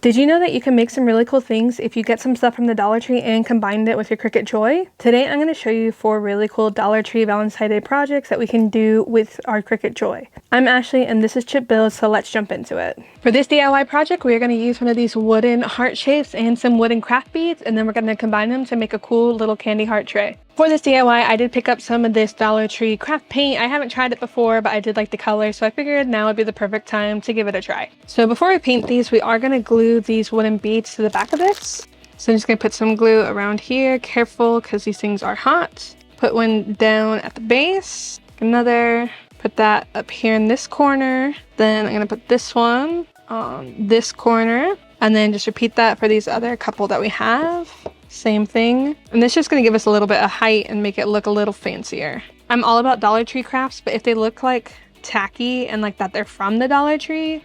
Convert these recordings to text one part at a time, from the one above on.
Did you know that you can make some really cool things if you get some stuff from the Dollar Tree and combined it with your Cricut Joy? Today I'm going to show you 4 really cool Dollar Tree Valentine Day projects that we can do with our Cricut Joy. I'm Ashley and this is Chip Build, so let's jump into it. For this DIY project, we're going to use one of these wooden heart shapes and some wooden craft beads, and then we're going to combine them to make a cool little candy heart tray. For this DIY, I did pick up some of this Dollar Tree craft paint. I haven't tried it before, but I did like the color, so I figured now would be the perfect time to give it a try. So before we paint these, we are going to glue these wooden beads to the back of this. So I'm just going to put some glue around here. Careful, because these things are hot. Put one down at the base. Another. Put that up here in this corner. Then I'm going to put this one on this corner. And then just repeat that for these other couple that we have. Same thing. And this is just going to give us a little bit of height and make it look a little fancier. I'm all about Dollar Tree crafts, but if they look like tacky and like that they're from the Dollar Tree,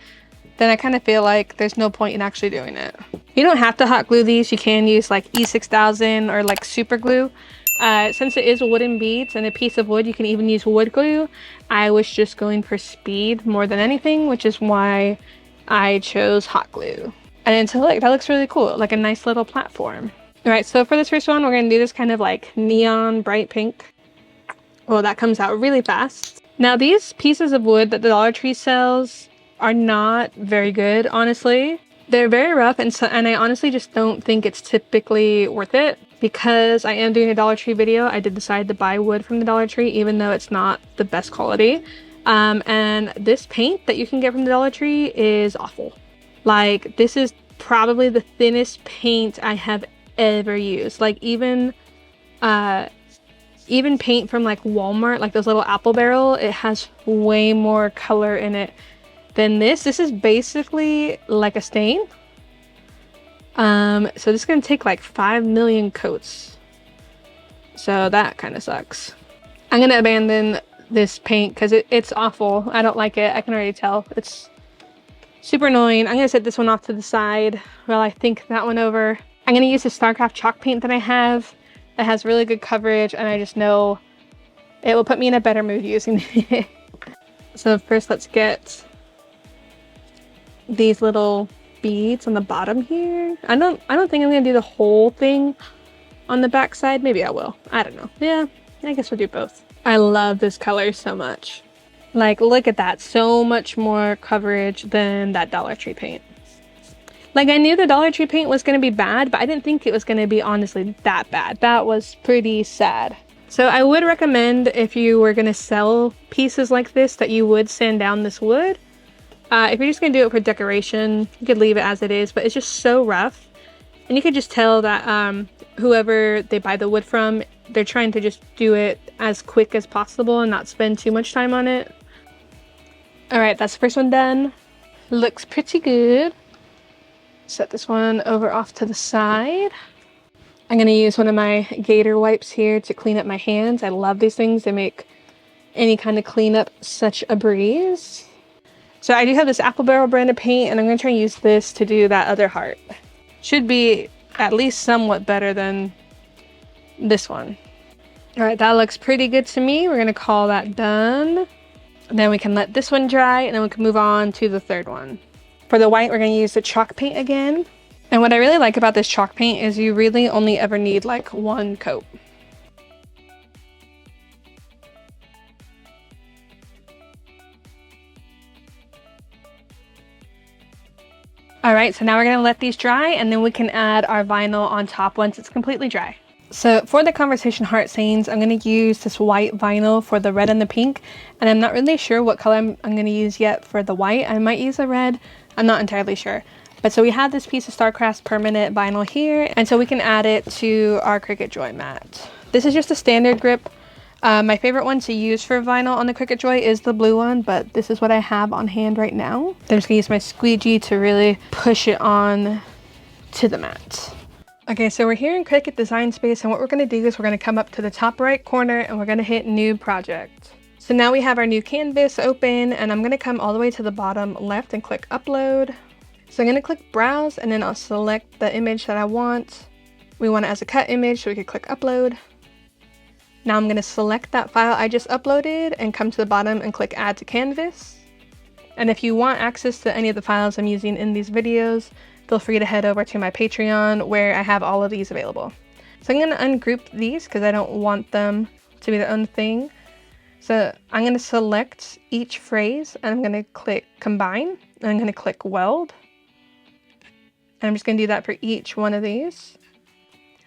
then I kind of feel like there's no point in actually doing it. You don't have to hot glue these. You can use like E6000 or like super glue. Since it is wooden beads and a piece of wood, you can even use wood glue. I was just going for speed more than anything, which is why I chose hot glue. And so like that looks really cool, like a nice little platform. All right, so for this first one, we're gonna do this kind of like neon bright pink. Well, that comes out really fast. Now these pieces of wood that the Dollar Tree sells are not very good, honestly. They're very rough, and I honestly just don't think it's typically worth it. Because I am doing a Dollar Tree video, I did decide to buy wood from the Dollar Tree, even though it's not the best quality. And this paint that you can get from the Dollar Tree is awful. Like, this is probably the thinnest paint I have ever used. Like, even paint from like Walmart, like those little apple barrel, it has way more color in it than this. This is basically like a stain. So this is gonna take like 5 million coats. So that kind of sucks. I'm gonna abandon this paint because it's awful. I don't like it. I can already tell. It's super annoying. I'm gonna set this one off to the side while I think that one over. I'm gonna use the StarCraft chalk paint that I have. It has really good coverage, and I just know it will put me in a better mood using it. So first, let's get these little beads on the bottom here. I don't think I'm gonna do the whole thing on the back side. Maybe I will. I don't know. Yeah, I guess we'll do both. I love this color so much. Like, look at that. So much more coverage than that Dollar Tree paint. Like, I knew the Dollar Tree paint was gonna be bad, but I didn't think it was gonna be honestly that bad. That was pretty sad. So I would recommend, if you were gonna sell pieces like this, that you would sand down this wood. If you're just gonna do it for decoration, you could leave it as it is, but it's just so rough. And you could just tell that whoever they buy the wood from, they're trying to just do it as quick as possible and not spend too much time on it. All right, that's the first one done. Looks pretty good. Set this one over off to the side. I'm gonna use one of my gator wipes here to clean up my hands. I love these things. They make any kind of cleanup such a breeze. So I do have this apple barrel brand of paint, and I'm going to try and use this to do that other heart. Should be at least somewhat better than this one. All right, that looks pretty good to me. We're going to call that done. And then we can let this one dry, and then we can move on to the third one. For the white, we're going to use the chalk paint again. And what I really like about this chalk paint is you really only ever need like one coat. All right, so now we're gonna let these dry, and then we can add our vinyl on top once it's completely dry. So for the conversation heart sayings, I'm gonna use this white vinyl for the red and the pink, and I'm not really sure what color I'm gonna use yet for the white. I might use a red, I'm not entirely sure. But so we have this piece of StarCraft permanent vinyl here, and so we can add it to our Cricut Joy mat. This is just a standard grip. My favorite one to use for vinyl on the Cricut Joy is the blue one, but this is what I have on hand right now. I'm just gonna use my squeegee to really push it on to the mat. Okay, so we're here in Cricut Design Space, and what we're gonna do is we're gonna come up to the top right corner and we're gonna hit New Project. So now we have our new canvas open, and I'm gonna come all the way to the bottom left and click Upload. So I'm gonna click Browse, and then I'll select the image that I want. We want it as a cut image, so we could click Upload. Now I'm going to select that file I just uploaded and come to the bottom and click Add to Canvas. And if you want access to any of the files I'm using in these videos, feel free to head over to my Patreon where I have all of these available. So I'm going to ungroup these because I don't want them to be their own thing. So I'm going to select each phrase and I'm going to click combine and I'm going to click weld. And I'm just going to do that for each one of these.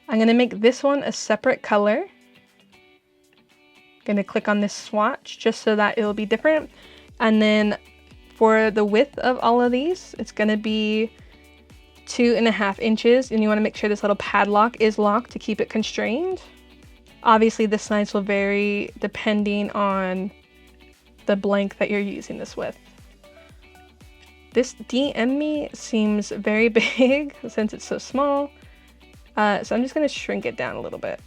I'm going to make this one a separate color. I'm going to click on this swatch just so that it will be different. And then for the width of all of these, it's going to be 2.5 inches, and you want to make sure this little padlock is locked to keep it constrained. Obviously the size will vary depending on the blank that you're using this with. This DM me seems very big since it's so small, so I'm just going to shrink it down a little bit.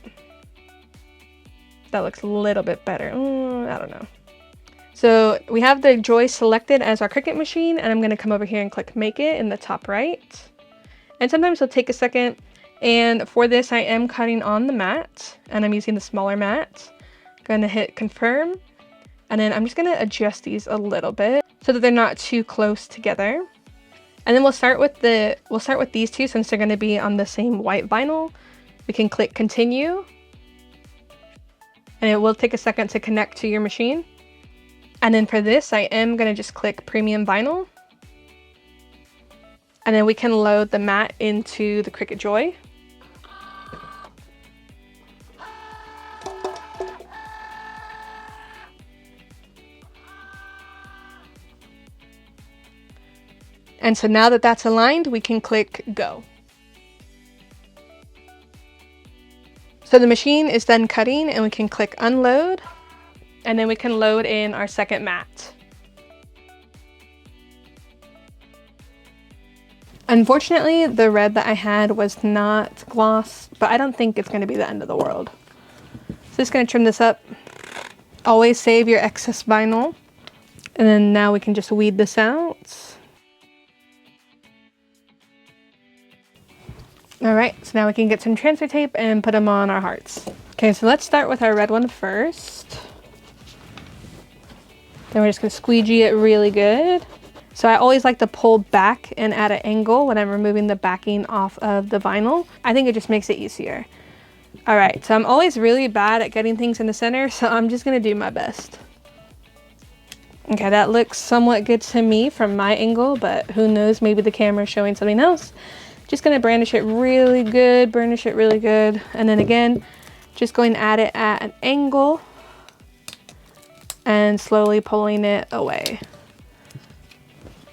That looks a little bit better. I don't know. So we have the Joy selected as our Cricut machine, and I'm going to come over here and click make it in the top right. And sometimes it'll take a second. And for this, I am cutting on the mat, and I'm using the smaller mat. I'm going to hit confirm, and then I'm just going to adjust these a little bit so that they're not too close together. And then we'll start with these two since they're going to be on the same white vinyl. We can click continue, and it will take a second to connect to your machine. And then for this, I am going to just click premium vinyl. And then we can load the mat into the Cricut Joy. And so now that that's aligned, we can click go. So the machine is then cutting, and we can click unload, and then we can load in our second mat. Unfortunately, the red that I had was not gloss, but I don't think it's going to be the end of the world. So just going to trim this up. Always save your excess vinyl. And then now we can just weed this out. Alright, so now we can get some transfer tape and put them on our hearts. Okay, so let's start with our red one first. Then we're just going to squeegee it really good. So I always like to pull back and at an angle when I'm removing the backing off of the vinyl. I think it just makes it easier. Alright, so I'm always really bad at getting things in the center, so I'm just going to do my best. Okay, that looks somewhat good to me from my angle, but who knows, maybe the camera's showing something else. Just going to burnish it really good, and then again, just going at it at an angle and slowly pulling it away.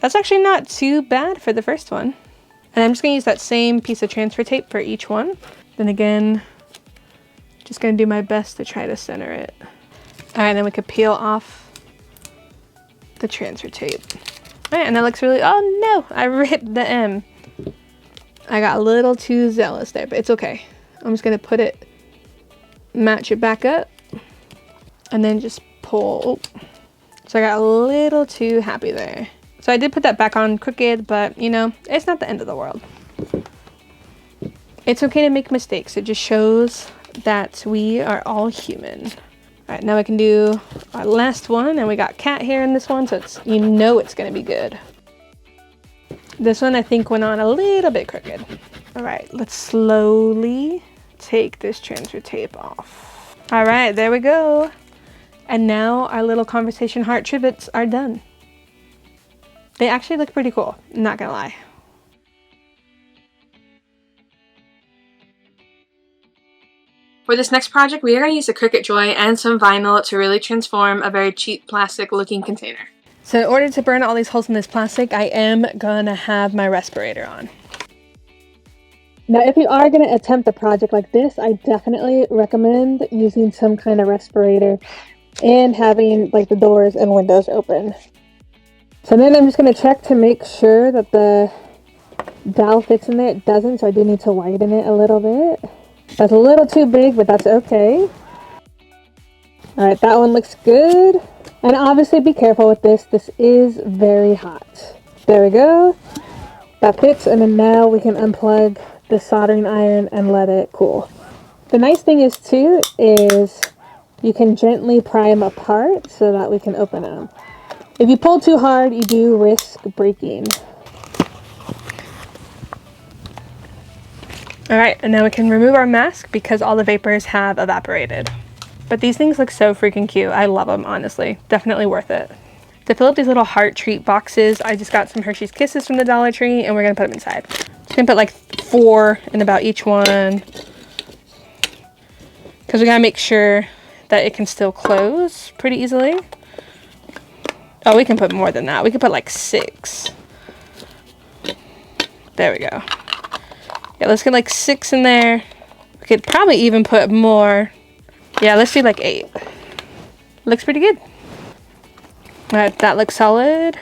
That's actually not too bad for the first one. And I'm just going to use that same piece of transfer tape for each one. Then again, just going to do my best to try to center it. Alright, then we could peel off the transfer tape. Alright, and that looks really, oh no, I ripped the M. I got a little too zealous there, but it's okay. I'm just going to put it, match it back up, and then just pull. So I got a little too happy there. So I did put that back on Cricut, but you know, it's not the end of the world. It's okay to make mistakes. It just shows that we are all human. All right, now we can do our last one, and we got cat hair in this one, so it's, you know, it's gonna be good. This one I think went on a little bit crooked. All right, let's slowly take this transfer tape off. All right, there we go. And now our little conversation heart trivets are done. They actually look pretty cool, not gonna lie. For this next project, we are going to use a Cricut Joy and some vinyl to really transform a very cheap plastic looking container. So in order to burn all these holes in this plastic, I am going to have my respirator on. Now if you are going to attempt a project like this, I definitely recommend using some kind of respirator and having like the doors and windows open. So then I'm just going to check to make sure that the dowel fits in there. It doesn't, so I do need to widen it a little bit. That's a little too big, but that's okay. Alright, that one looks good. And obviously be careful with this. This is very hot. There we go. That fits, and then now we can unplug the soldering iron and let it cool. The nice thing is too, is you can gently pry them apart so that we can open them. If you pull too hard, you do risk breaking. All right, and now we can remove our mask because all the vapors have evaporated. But these things look so freaking cute. I love them, honestly. Definitely worth it. To fill up these little heart treat boxes, I just got some Hershey's Kisses from the Dollar Tree, and we're gonna put them inside. Just gonna put like 4 in about each one, because we gotta make sure that it can still close pretty easily. Oh, we can put more than that. We could put like 6. There we go. Yeah, let's get like 6 in there. We could probably even put more. Yeah, let's do like 8. Looks pretty good. Alright, that looks solid.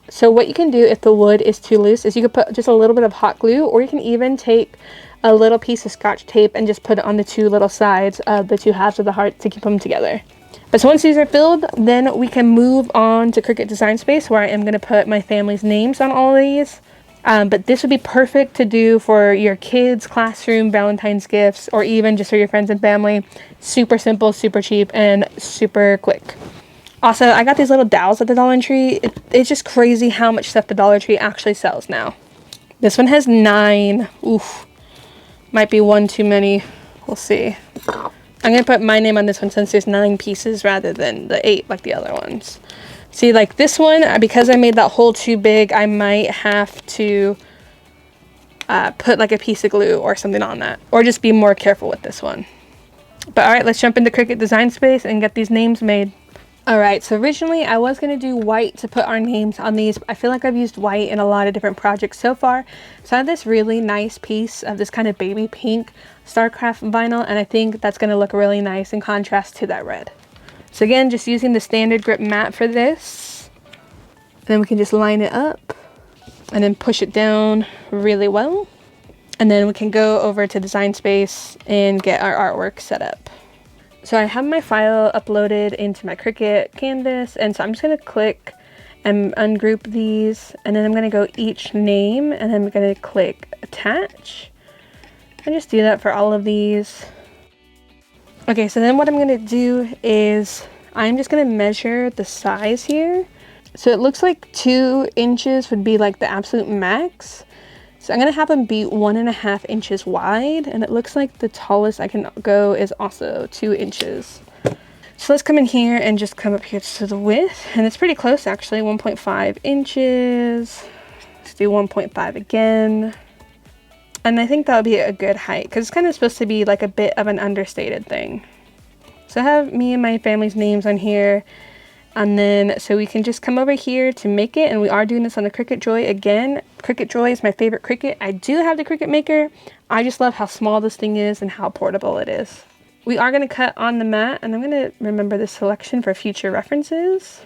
So what you can do if the wood is too loose is you could put just a little bit of hot glue, or you can even take a little piece of Scotch tape and just put it on the 2 little sides of the 2 halves of the heart to keep them together. But so once these are filled, then we can move on to Cricut Design Space, where I am going to put my family's names on all of these. But this would be perfect to do for your kids' classroom, Valentine's gifts, or even just for your friends and family. Super simple, super cheap, and super quick. Also, I got these little dowels at the Dollar Tree. It's just crazy how much stuff the Dollar Tree actually sells now. This one has 9. Oof. Might be 1 too many. We'll see. I'm going to put my name on this one since there's 9 pieces rather than the 8 like the other ones. See, like this one, because I made that hole too big, I might have to put like a piece of glue or something on that. Or just be more careful with this one. But alright, let's jump into Cricut Design Space and get these names made. Alright, so originally I was going to do white to put our names on these. I feel like I've used white in a lot of different projects so far. So I have this really nice piece of this kind of baby pink StarCraft vinyl, and I think that's going to look really nice in contrast to that red. So again, just using the standard grip mat for this. Then we can just line it up and then push it down really well. And then we can go over to Design Space and get our artwork set up. So I have my file uploaded into my Cricut canvas, and so I'm just going to click and ungroup these, and then I'm going to go each name, and then I'm going to click attach, and just do that for all of these. Okay, so then what I'm going to do is I'm just going to measure the size here. So it looks like 2 inches would be like the absolute max. So I'm going to have them be 1.5 inches wide, and it looks like the tallest I can go is also 2 inches. So let's come in here and just come up here to the width, and it's pretty close actually, 1.5 inches. Let's do 1.5 again. And I think that would be a good height because it's kind of supposed to be like a bit of an understated thing. So I have me and my family's names on here. And then, so we can just come over here to make it, and we are doing this on the Cricut Joy again. Cricut Joy is my favorite Cricut. I do have the Cricut Maker. I just love how small this thing is and how portable it is. We are going to cut on the mat, and I'm going to remember this selection for future references.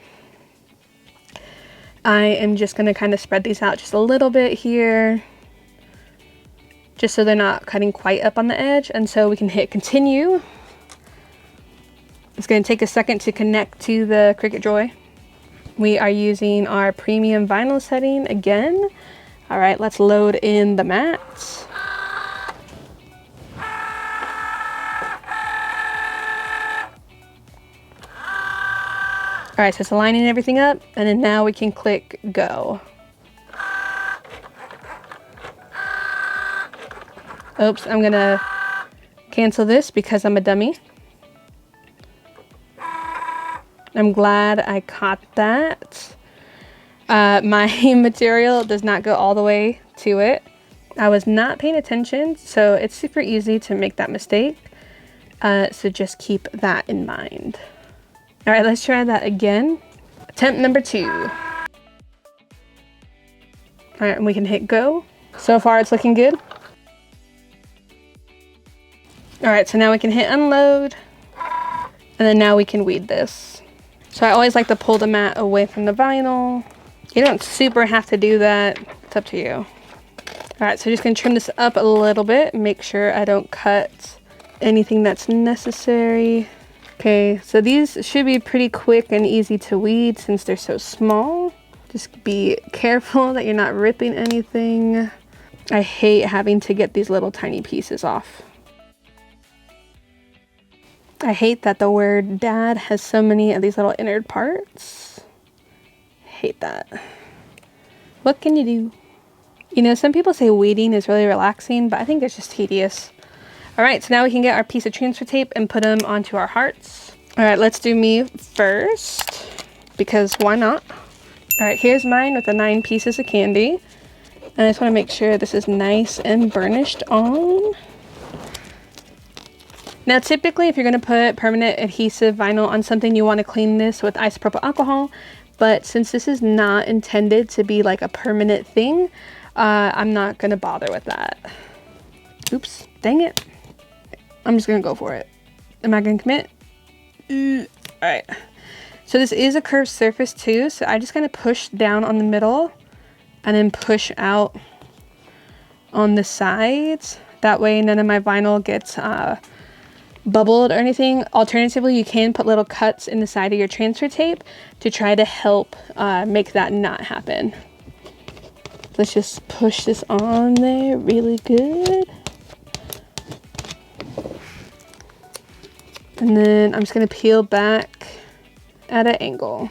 I am just going to kind of spread these out just a little bit here, just so they're not cutting quite up on the edge. And so we can hit continue. It's going to take a second to connect to the Cricut Joy. We are using our premium vinyl setting again. All right, let's load in the mats. All right, so it's aligning everything up, and then now we can click go. Oops, I'm gonna cancel this because I'm a dummy. I'm glad I caught that. My material does not go all the way to it. I was not paying attention, so it's super easy to make that mistake. So just keep that in mind. All right, let's try that again. Attempt number 2. All right, and we can hit go. So far, it's looking good. All right, so now we can hit unload. And then now we can weed this. So I always like to pull the mat away from the vinyl. You don't super have to do that. It's up to you. All right, so just gonna trim this up a little bit. Make sure I don't cut anything that's necessary. Okay, so these should be pretty quick and easy to weed since they're so small. Just be careful that you're not ripping anything. I hate having to get these little tiny pieces off. I hate that the word dad has so many of these little innard parts. Hate that. What can you do? You know, some people say weeding is really relaxing, but I think it's just tedious. All right, so now we can get our piece of transfer tape and put them onto our hearts. All right, let's do me first, because why not? All right, here's mine with the 9 pieces of candy. And I just want to make sure this is nice and burnished on. Now, typically, if you're going to put permanent adhesive vinyl on something, you want to clean this with isopropyl alcohol. But since this is not intended to be like a permanent thing, I'm not going to bother with that. Oops, dang it. I'm just going to go for it. Am I going to commit? All right. So this is a curved surface too. So I just kind of push down on the middle and then push out on the sides. That way none of my vinyl gets bubbled or anything. Alternatively, you can put little cuts in the side of your transfer tape to try to help make that not happen. Let's just push this on there really good. And then I'm just going to peel back at an angle.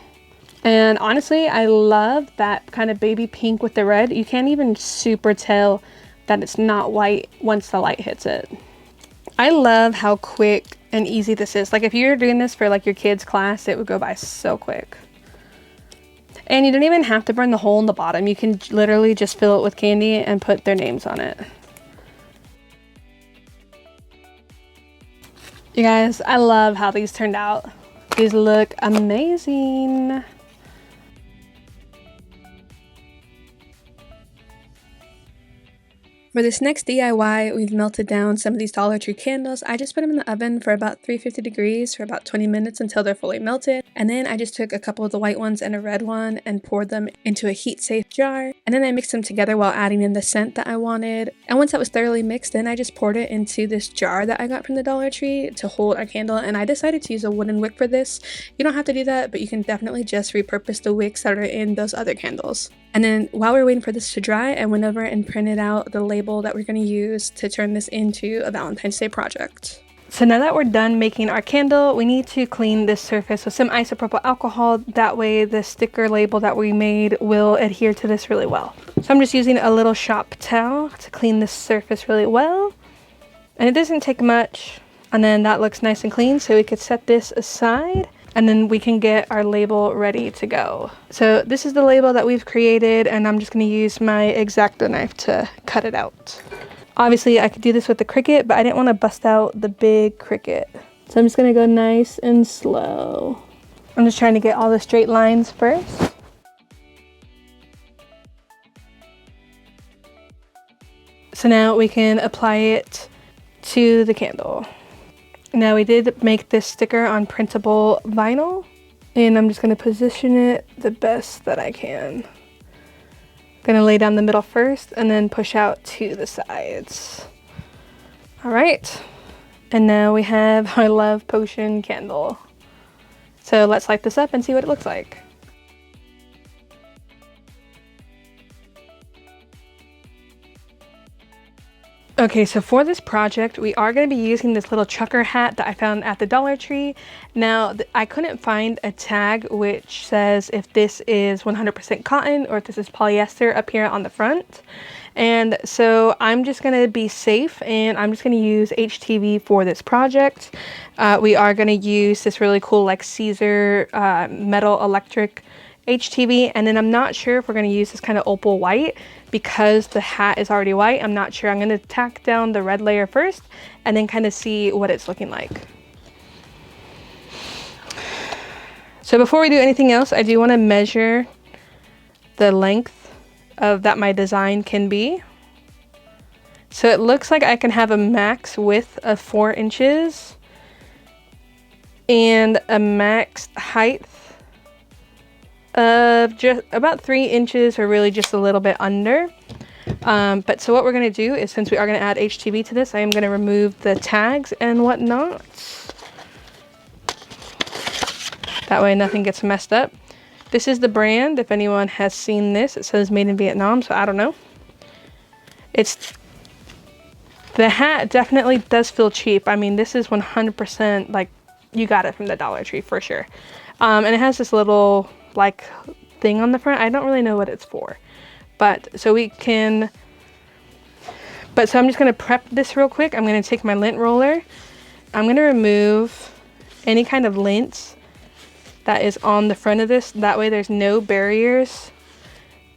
And honestly, I love that kind of baby pink with the red. You can't even super tell that it's not white once the light hits it. I love how quick and easy this is. Like if you're doing this for like your kids' class, it would go by so quick. And you don't even have to burn the hole in the bottom. You can literally just fill it with candy and put their names on it. You guys, I love how these turned out. These look amazing. For this next DIY, we've melted down some of these Dollar Tree candles. I just put them in the oven for about 350 degrees for about 20 minutes until they're fully melted. And then I just took a couple of the white ones and a red one and poured them into a heat-safe jar. And then I mixed them together while adding in the scent that I wanted. And once that was thoroughly mixed in, I just poured it into this jar that I got from the Dollar Tree to hold our candle. And I decided to use a wooden wick for this. You don't have to do that, but you can definitely just repurpose the wicks that are in those other candles. And then while we were waiting for this to dry, I went over and printed out the label that we're going to use to turn this into a Valentine's Day project. So now that we're done making our candle, we need to clean this surface with some isopropyl alcohol. That way the sticker label that we made will adhere to this really well. So I'm just using a little shop towel to clean this surface really well. And it doesn't take much. And then that looks nice and clean, so we could set this aside. And then we can get our label ready to go. So this is the label that we've created, and I'm just going to use my X-Acto knife to cut it out. Obviously, I could do this with the Cricut, but I didn't want to bust out the big Cricut. So I'm just going to go nice and slow. I'm just trying to get all the straight lines first. So now we can apply it to the candle. Now we did make this sticker on printable vinyl, and I'm just going to position it the best that I can. Going to lay down the middle first and then push out to the sides. All right, and now we have our love potion candle. So let's light this up and see what it looks like. Okay, so for this project, we are going to be using this little trucker hat that I found at the Dollar Tree. Now, I couldn't find a tag which says if this is 100% cotton or if this is polyester up here on the front. And so I'm just going to be safe, and I'm just going to use HTV for this project. We are going to use this really cool like Caesar metal electric HTV, and then I'm not sure if we're going to use this kind of opal white because the hat is already white. I'm not sure. I'm going to tack down the red layer first and then kind of see what it's looking like. So before we do anything else, I do want to measure the length of that my design can be. So it looks like I can have a max width of 4 inches and a max height of just about 3 inches, or really just a little bit under. But so what we're going to do is, since we are going to add HTV to this, I am going to remove the tags and whatnot. That way nothing gets messed up. This is the brand, if anyone has seen this. It says made in Vietnam, so I don't know. The hat definitely does feel cheap. I mean, this is 100% like you got it from the Dollar Tree for sure. And it has this little like thing on the front. I don't really know what it's for, But so I'm just gonna prep this real quick. I'm gonna take my lint roller. I'm gonna remove any kind of lint that is on the front of this. That way there's no barriers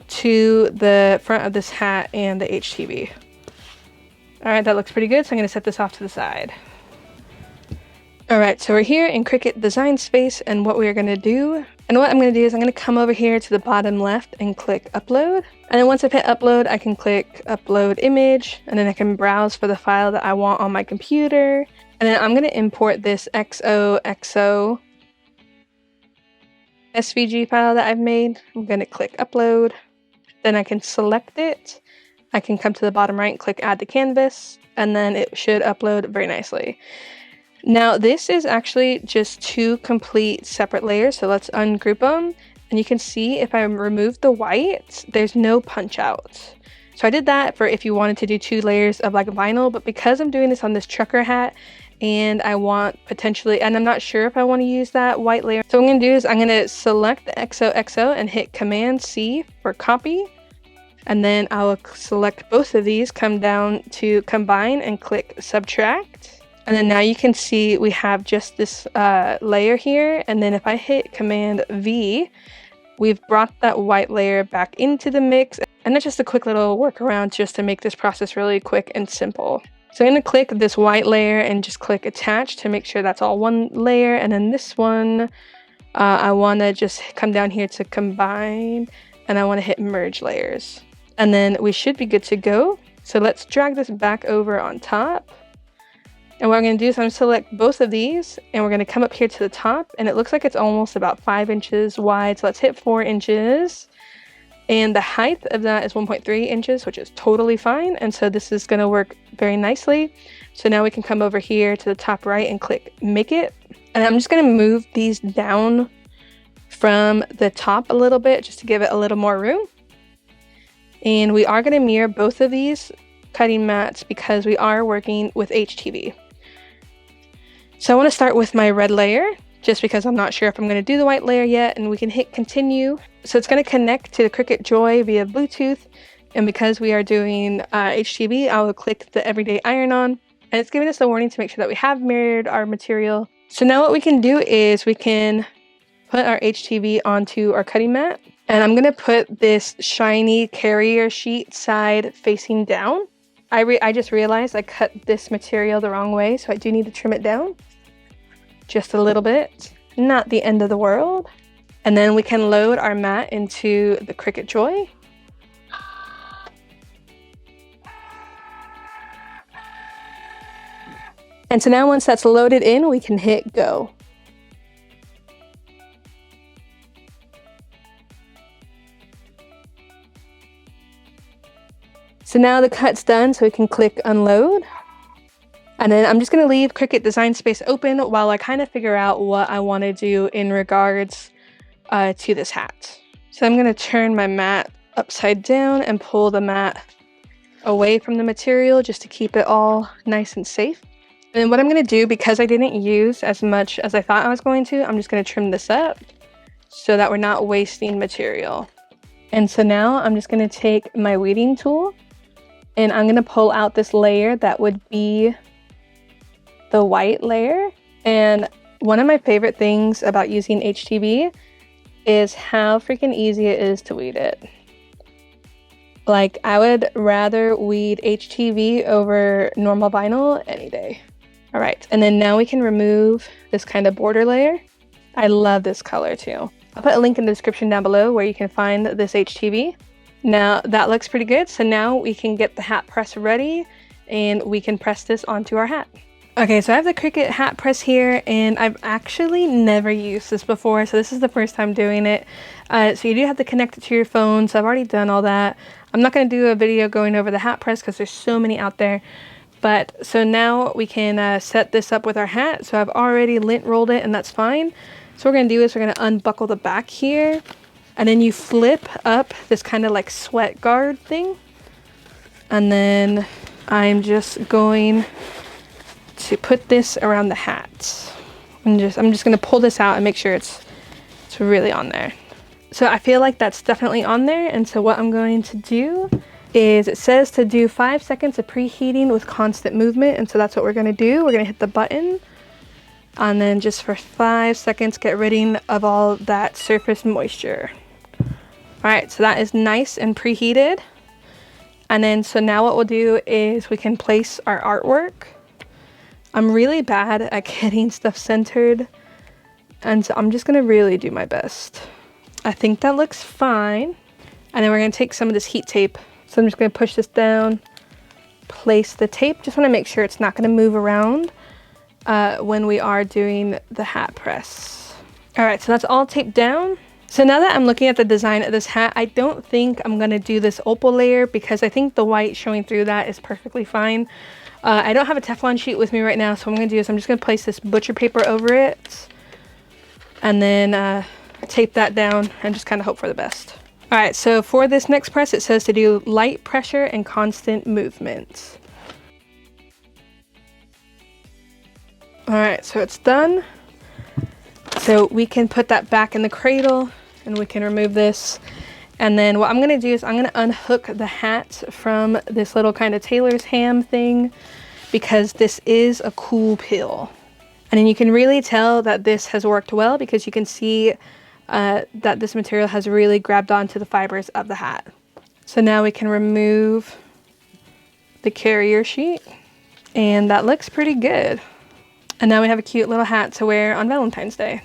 to the front of this hat and the HTV. All right, that looks pretty good. So I'm gonna set this off to the side. All right, so we're here in Cricut Design Space, and what I'm gonna do is I'm gonna come over here to the bottom left and click upload. And then once I've hit upload, I can click upload image, and then I can browse for the file that I want on my computer. And then I'm gonna import this XOXO SVG file that I've made. I'm gonna click upload. Then I can select it. I can come to the bottom right and click add to canvas, and then it should upload very nicely. Now this is actually just 2 complete separate layers, so let's ungroup them. And you can see if I remove the white, there's no punch out. So I did that for if you wanted to do 2 layers of like vinyl, but because I'm doing this on this trucker hat, and I want potentially, and I'm not sure if I want to use that white layer. So what I'm going to do is I'm going to select the XOXO and hit Command C for copy. And then I will select both of these, come down to combine and click subtract. And then now you can see we have just this layer here. And then if I hit Command V, we've brought that white layer back into the mix. And that's just a quick little workaround just to make this process really quick and simple. So I'm going to click this white layer and just click attach to make sure that's all one layer. And then this one, I want to just come down here to combine, and I want to hit merge layers. And then we should be good to go. So let's drag this back over on top. And what I'm going to do is I'm going to select both of these, and we're going to come up here to the top, and it looks like it's almost about 5 inches wide. So let's hit 4 inches. And the height of that is 1.3 inches, which is totally fine. And so this is going to work very nicely. So now we can come over here to the top right and click make it. And I'm just going to move these down from the top a little bit just to give it a little more room. And we are going to mirror both of these cutting mats because we are working with HTV. So I want to start with my red layer, just because I'm not sure if I'm going to do the white layer yet, and we can hit continue. So it's going to connect to the Cricut Joy via Bluetooth, and because we are doing HTV, I will click the everyday iron on, and it's giving us the warning to make sure that we have mirrored our material. So now what we can do is we can put our HTV onto our cutting mat, and I'm going to put this shiny carrier sheet side facing down. I just realized I cut this material the wrong way, so I do need to trim it down just a little bit. Not the end of the world. And then we can load our mat into the Cricut Joy. And so now once that's loaded in, we can hit go. So now the cut's done, so we can click unload. And then I'm just going to leave Cricut Design Space open while I kind of figure out what I want to do in regards to this hat. So I'm going to turn my mat upside down and pull the mat away from the material just to keep it all nice and safe. And then what I'm going to do, because I didn't use as much as I thought I was going to, I'm just going to trim this up so that we're not wasting material. And so now I'm just going to take my weeding tool, and I'm going to pull out this layer that would be the white layer. And one of my favorite things about using HTV is how freaking easy it is to weed it. Like, I would rather weed HTV over normal vinyl any day. All right, and then now we can remove this kind of border layer. I love this color too. I'll put a link in the description down below where you can find this HTV. Now that looks pretty good. So now we can get the hat press ready, and we can press this onto our hat. Okay, so I have the Cricut hat press here, and I've actually never used this before, so this is the first time doing it. So you do have to connect it to your phone, so I've already done all that. I'm not going to do a video going over the hat press because there's so many out there. But so now we can set this up with our hat. So I've already lint rolled it, and that's fine. So what we're going to do is we're going to unbuckle the back here, and then you flip up this kind of like sweat guard thing. And then I'm just going to put this around the hat. I'm just going to pull this out and make sure it's really on there. So I feel like that's definitely on there, and so what I'm going to do is, it says to do 5 seconds of preheating with constant movement, and so that's what we're going to do. We're going to hit the button, and then just for 5 seconds get rid of all that surface moisture. Alright, so that is nice and preheated. And then so now what we'll do is we can place our artwork. I'm really bad at getting stuff centered, and so I'm just going to really do my best. I think that looks fine. And then we're going to take some of this heat tape. So I'm just going to push this down, place the tape. Just want to make sure it's not going to move around when we are doing the hat press. Alright, so that's all taped down. So now that I'm looking at the design of this hat, I don't think I'm going to do this opal layer because I think the white showing through that is perfectly fine. I don't have a Teflon sheet with me right now, so what I'm going to do is I'm just going to place this butcher paper over it and then tape that down and just kind of hope for the best. Alright, so for this next press it says to do light pressure and constant movement. Alright, so it's done. So we can put that back in the cradle and we can remove this. And then what I'm going to do is I'm going to unhook the hat from this little kind of tailor's ham thing because this is a cool pill. And then you can really tell that this has worked well because you can see that this material has really grabbed onto the fibers of the hat. So now we can remove the carrier sheet, and that looks pretty good. And now we have a cute little hat to wear on Valentine's Day.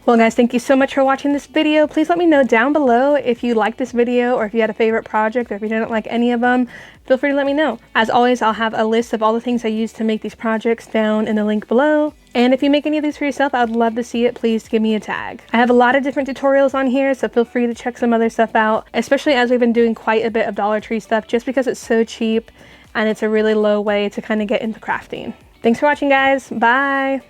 Well guys, thank you so much for watching this video. Please let me know down below if you liked this video or if you had a favorite project or if you didn't like any of them. Feel free to let me know. As always, I'll have a list of all the things I used to make these projects down in the link below. And if you make any of these for yourself, I'd love to see it. Please give me a tag. I have a lot of different tutorials on here, so feel free to check some other stuff out, especially as we've been doing quite a bit of Dollar Tree stuff just because it's so cheap and it's a really low way to kind of get into crafting. Thanks for watching, guys. Bye.